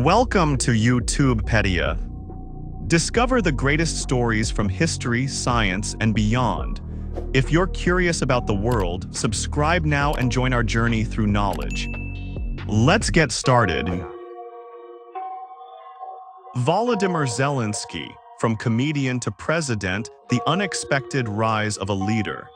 Welcome to YouTube Pedia. Discover the greatest stories from history, science, and beyond. If you're curious about the world, subscribe now and join our journey through knowledge. Let's get started. Volodymyr Zelenskyy, from comedian to president, the unexpected rise of a leader.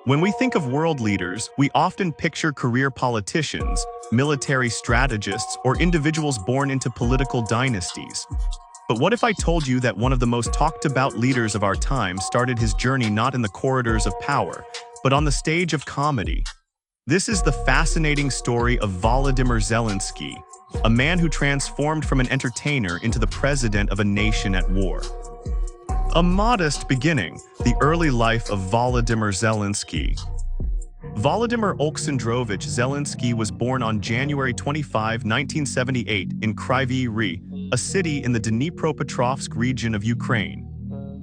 When we think of world leaders, we often picture career politicians, military strategists, or individuals born into political dynasties. But what if I told you that one of the most talked about leaders of our time started his journey not in the corridors of power, but on the stage of comedy? This is the fascinating story of Volodymyr Zelenskyy, a man who transformed from an entertainer into the president of a nation at war. A modest beginning, the early life of Volodymyr Zelenskyy. Volodymyr Oleksandrovich Zelenskyy was born on January 25, 1978 in Kryvyi Rih, a city in the Dnipropetrovsk region of Ukraine.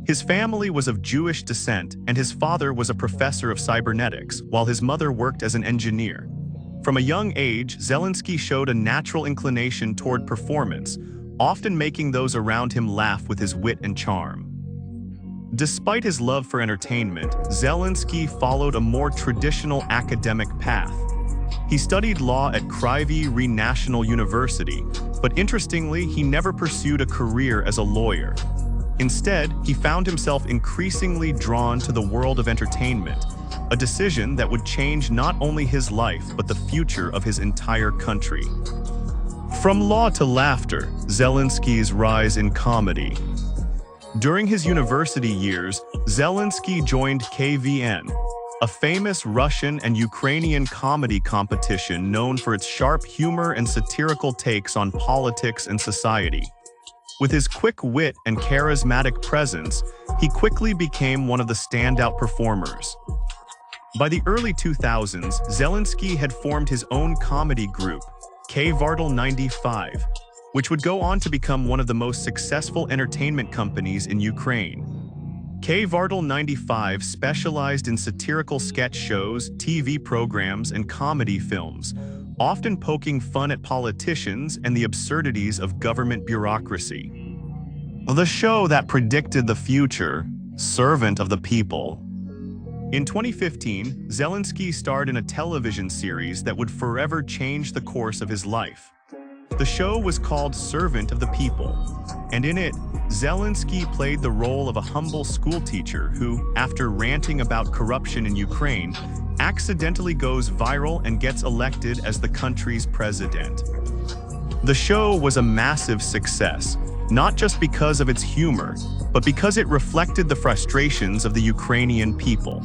His family was of Jewish descent, and his father was a professor of cybernetics, while his mother worked as an engineer. From a young age, Zelenskyy showed a natural inclination toward performance, often making those around him laugh with his wit and charm. Despite his love for entertainment, Zelenskyy followed a more traditional academic path. He studied law at Kryvyi Rih National University, but interestingly, he never pursued a career as a lawyer. Instead, he found himself increasingly drawn to the world of entertainment, a decision that would change not only his life but the future of his entire country. From law to laughter, Zelenskyy's rise in comedy. During his university years, Zelenskyy joined KVN, a famous Russian and Ukrainian comedy competition known for its sharp humor and satirical takes on politics and society. With his quick wit and charismatic presence, he quickly became one of the standout performers. By the early 2000s, Zelenskyy had formed his own comedy group, Wartime 95, which would go on to become one of the most successful entertainment companies in Ukraine. Wartime 95 specialized in satirical sketch shows, TV programs, and comedy films, often poking fun at politicians and the absurdities of government bureaucracy. The show that predicted the future, Servant of the People. In 2015, Zelenskyy starred in a television series that would forever change the course of his life. The show was called Servant of the People, and in it, Zelenskyy played the role of a humble schoolteacher who, after ranting about corruption in Ukraine, accidentally goes viral and gets elected as the country's president. The show was a massive success, not just because of its humor, but because it reflected the frustrations of the Ukrainian people.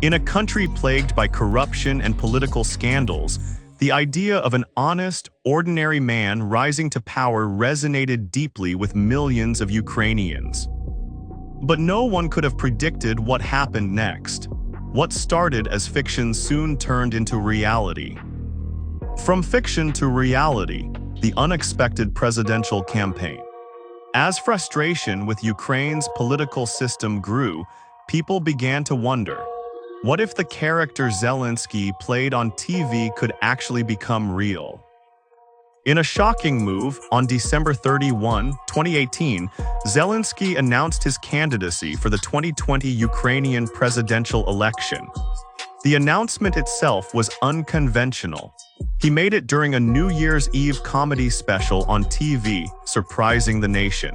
In a country plagued by corruption and political scandals, the idea of an honest, ordinary man rising to power resonated deeply with millions of Ukrainians. But no one could have predicted what happened next. What started as fiction soon turned into reality. From fiction to reality, the unexpected presidential campaign. As frustration with Ukraine's political system grew, people began to wonder, what if the character Zelenskyy played on TV could actually become real? In a shocking move, on December 31, 2018, Zelenskyy announced his candidacy for the 2020 Ukrainian presidential election. The announcement itself was unconventional. He made it during a New Year's Eve comedy special on TV, surprising the nation.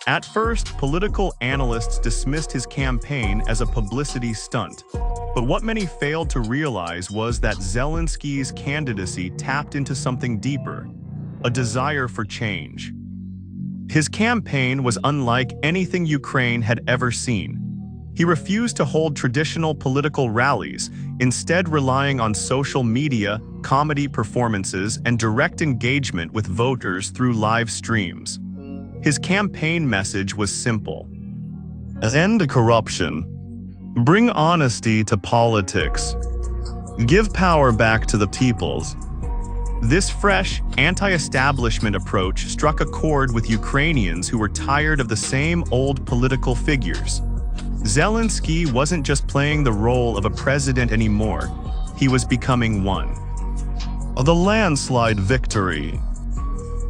At first, political analysts dismissed his campaign as a publicity stunt. But what many failed to realize was that Zelenskyy's candidacy tapped into something deeper, a desire for change. His campaign was unlike anything Ukraine had ever seen. He refused to hold traditional political rallies, instead relying on social media, comedy performances, and direct engagement with voters through live streams. His campaign message was simple. End corruption. Bring honesty to politics. Give power back to the peoples. This fresh, anti-establishment approach struck a chord with Ukrainians who were tired of the same old political figures. Zelenskyy wasn't just playing the role of a president anymore, he was becoming one. The landslide victory.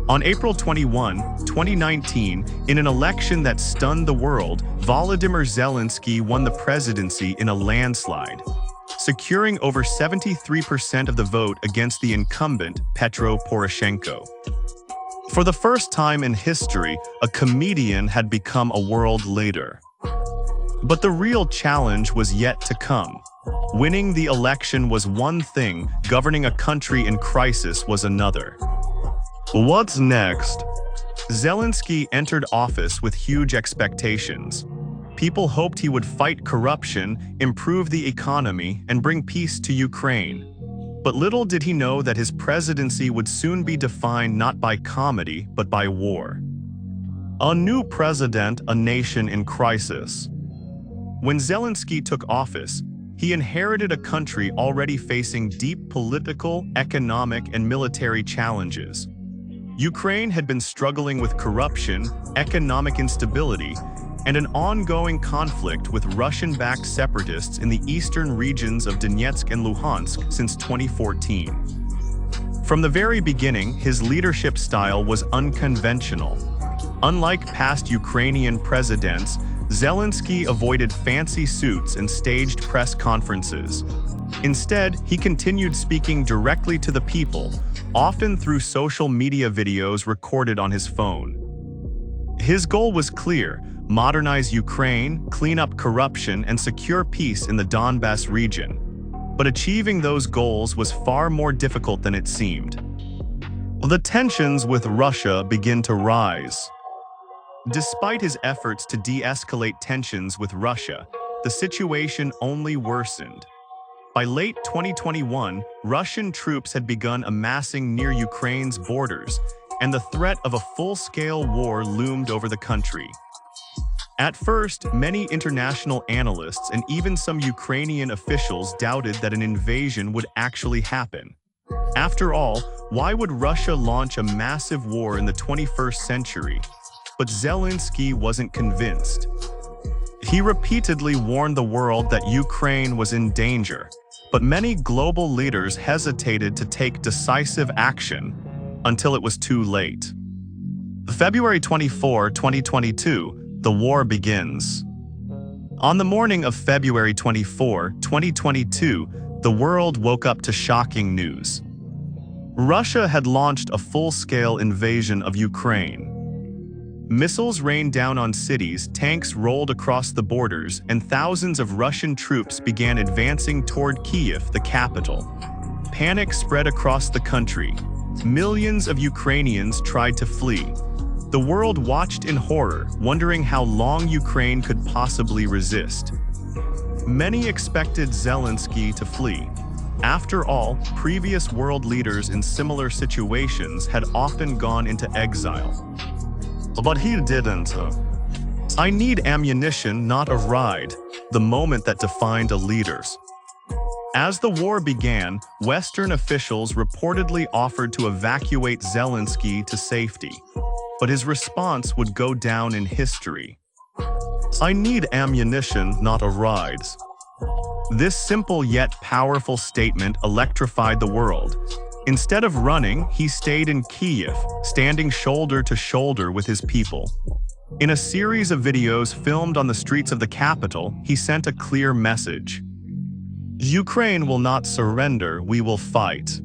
On April 21, 2019, in an election that stunned the world, Volodymyr Zelenskyy won the presidency in a landslide, securing over 73% of the vote against the incumbent Petro Poroshenko. For the first time in history, a comedian had become a world leader. But the real challenge was yet to come. Winning the election was one thing, governing a country in crisis was another. What's next? Zelenskyy entered office with huge expectations. People hoped he would fight corruption, improve the economy, and bring peace to Ukraine. But little did he know that his presidency would soon be defined not by comedy, but by war. A new president, a nation in crisis. When Zelenskyy took office, he inherited a country already facing deep political, economic, and military challenges. Ukraine had been struggling with corruption, economic instability, and an ongoing conflict with Russian-backed separatists in the eastern regions of Donetsk and Luhansk since 2014. From the very beginning, his leadership style was unconventional. Unlike past Ukrainian presidents, Zelenskyy avoided fancy suits and staged press conferences. Instead, he continued speaking directly to the people, often through social media videos recorded on his phone. His goal was clear: modernize Ukraine, clean up corruption, and secure peace in the Donbas region. But achieving those goals was far more difficult than it seemed. The tensions with Russia begin to rise. Despite his efforts to de-escalate tensions with Russia, the situation only worsened. By late 2021, Russian troops had begun amassing near Ukraine's borders, and the threat of a full-scale war loomed over the country. At first, many international analysts and even some Ukrainian officials doubted that an invasion would actually happen. After all, why would Russia launch a massive war in the 21st century? But Zelenskyy wasn't convinced. He repeatedly warned the world that Ukraine was in danger, but many global leaders hesitated to take decisive action until it was too late. February 24, 2022, the war begins. On the morning of February 24, 2022, the world woke up to shocking news. Russia had launched a full-scale invasion of Ukraine. Missiles rained down on cities, tanks rolled across the borders, and thousands of Russian troops began advancing toward Kyiv, the capital. Panic spread across the country. Millions of Ukrainians tried to flee. The world watched in horror, wondering how long Ukraine could possibly resist. Many expected Zelenskyy to flee. After all, previous world leaders in similar situations had often gone into exile. But he didn't. I need ammunition, not a ride, the moment that defined a leader's. As the war began, Western officials reportedly offered to evacuate Zelenskyy to safety. But his response would go down in history. I need ammunition, not a ride. This simple yet powerful statement electrified the world. Instead of running, he stayed in Kyiv, standing shoulder to shoulder with his people. In a series of videos filmed on the streets of the capital, he sent a clear message. Ukraine will not surrender, we will fight.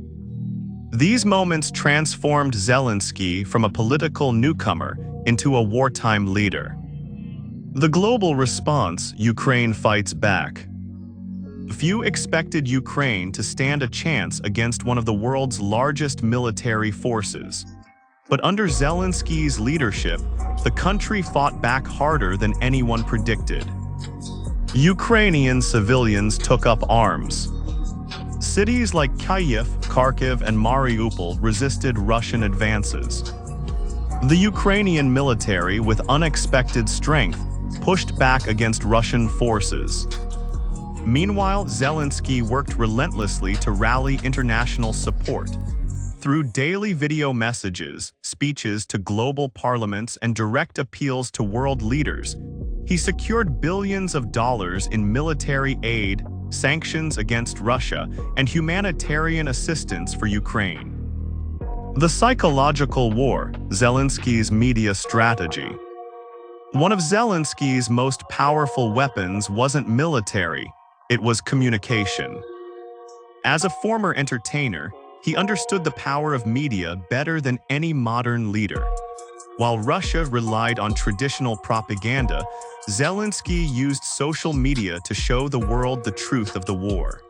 These moments transformed Zelenskyy from a political newcomer into a wartime leader. The global response: Ukraine fights back. Few expected Ukraine to stand a chance against one of the world's largest military forces. But under Zelenskyy's leadership, the country fought back harder than anyone predicted. Ukrainian civilians took up arms. Cities like Kyiv, Kharkiv, and Mariupol resisted Russian advances. The Ukrainian military, with unexpected strength, pushed back against Russian forces. Meanwhile, Zelenskyy worked relentlessly to rally international support. Through daily video messages, speeches to global parliaments, and direct appeals to world leaders, he secured billions of dollars in military aid, sanctions against Russia, and humanitarian assistance for Ukraine. The psychological war, Zelensky's media strategy. One of Zelenskyy's most powerful weapons wasn't military, it was communication. As a former entertainer, he understood the power of media better than any modern leader. While Russia relied on traditional propaganda, Zelenskyy used social media to show the world the truth of the war.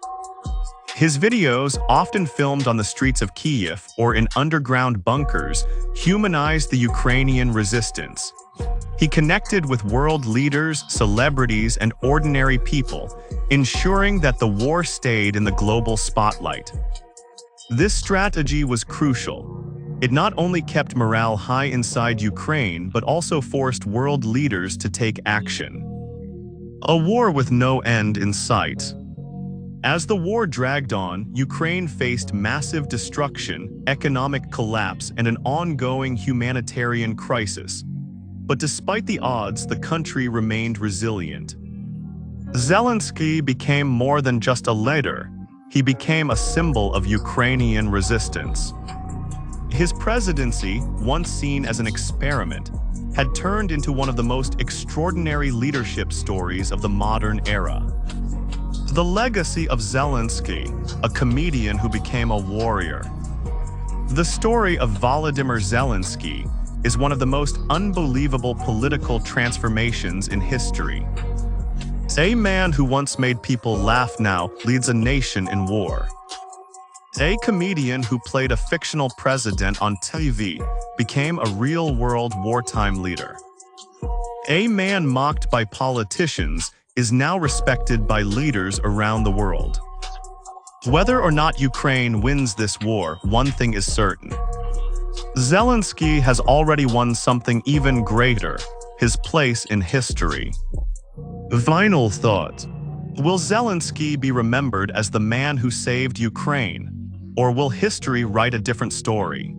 His videos, often filmed on the streets of Kyiv or in underground bunkers, humanized the Ukrainian resistance. He connected with world leaders, celebrities, and ordinary people, ensuring that the war stayed in the global spotlight. This strategy was crucial. It not only kept morale high inside Ukraine, but also forced world leaders to take action. A war with no end in sight. As the war dragged on, Ukraine faced massive destruction, economic collapse, and an ongoing humanitarian crisis. But despite the odds, the country remained resilient. Zelenskyy became more than just a leader. He became a symbol of Ukrainian resistance. His presidency, once seen as an experiment, had turned into one of the most extraordinary leadership stories of the modern era. The legacy of Zelenskyy, a comedian who became a warrior. The story of Volodymyr Zelenskyy is one of the most unbelievable political transformations in history. A man who once made people laugh now leads a nation in war. A comedian who played a fictional president on TV became a real-world wartime leader. A man mocked by politicians is now respected by leaders around the world. Whether or not Ukraine wins this war, one thing is certain. Zelenskyy has already won something even greater, his place in history. Final thought. Will Zelenskyy be remembered as the man who saved Ukraine, or will history write a different story?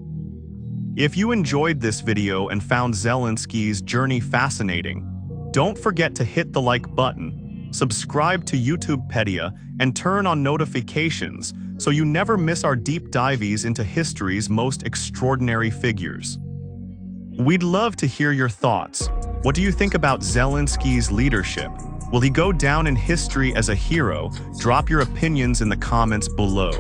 If you enjoyed this video and found Zelenskyy's journey fascinating, don't forget to hit the like button, subscribe to YouTube Pedia, and turn on notifications so you never miss our deep dives into history's most extraordinary figures. We'd love to hear your thoughts. What do you think about Zelenskyy's leadership? Will he go down in history as a hero? Drop your opinions in the comments below.